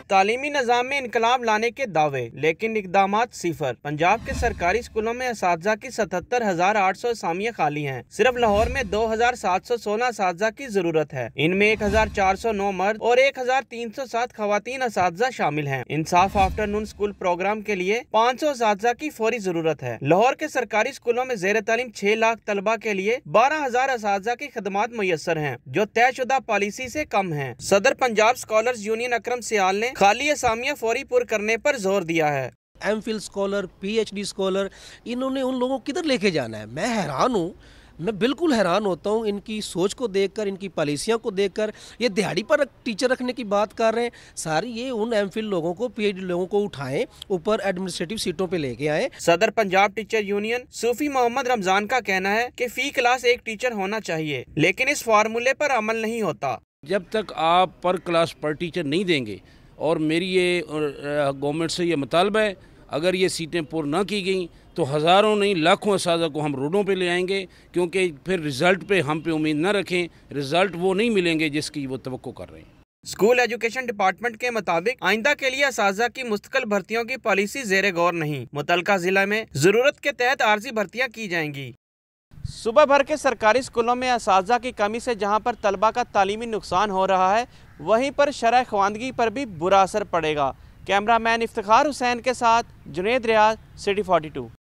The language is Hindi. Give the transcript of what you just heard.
तालीमी निज़ाम में इनकलाब लाने के दावे, लेकिन इकदामात सिफर। पंजाब के सरकारी स्कूलों में असातिज़ा की 77,800 असामियाँ खाली हैं। सिर्फ लाहौर में 2,716 असातिज़ा की जरूरत है। इनमें 1,409 मर्द और 1,307 खवातीन असातिज़ा शामिल हैं। इंसाफ आफ्टरनून स्कूल प्रोग्राम के लिए 500 असातिज़ा की फौरी जरूरत है। लाहौर के सरकारी स्कूलों में ज़ेर तालीम 6 लाख तलबा के लिए 12,000 असातिज़ा की खदमात मुयस्सर हैं, जो तयशुदा पॉलिसी से कम हैं। सदर पंजाब स्कॉलर्स यूनियन अकरम सियाल ने खाली असामियां फौरी पुर करने पर जोर दिया है। एमफिल स्कॉलर, पीएचडी स्कॉलर, इन्होंने उन लोगों को किधर लेके जाना है? मैं हैरान हूँ, मैं बिल्कुल हैरान होता हूँ इनकी सोच को देखकर, इनकी पॉलिसियों को देखकर। ये दिहाड़ी पर टीचर रखने की बात कर रहे हैं। सारी ये उन एमफिल लोगों को, पीएचडी लोगों को उठाएं, ऊपर एडमिनिस्ट्रेटिव सीटों पे लेके आए। सदर पंजाब टीचर यूनियन सूफी मोहम्मद रमजान का कहना है कि फी क्लास एक टीचर होना चाहिए, लेकिन इस फार्मूले पर अमल नहीं होता। जब तक आप पर क्लास पर टीचर नहीं देंगे, और मेरी ये गवर्नमेंट से ये मुतालबा है, अगर ये सीटें पूर्ण न की गई तो हज़ारों नहीं लाखों असातिज़ा को हम रोडों पे ले आएंगे, क्योंकि फिर रिज़ल्ट पे हम पे उम्मीद न रखें। रिज़ल्ट वो नहीं मिलेंगे जिसकी वो तवक्को कर रहे हैं। स्कूल एजुकेशन डिपार्टमेंट के मुताबिक आइंदा के लिए असातिज़ा की मुस्तकिल भर्तियों की पॉलिसी ज़ेरे गौर नहीं। मुतलका जिला में जरूरत के तहत आर्जी भर्तियाँ की जाएंगी। सुबह भर के सरकारी स्कूलों में असातिज़ा की कमी से जहां पर तलबा का तालीमी नुकसान हो रहा है, वहीं पर शरह ख्वानदगी पर भी बुरा असर पड़ेगा। कैमरामैन इफ्तिखार हुसैन के साथ जुनैद रियाज, सिटी 42।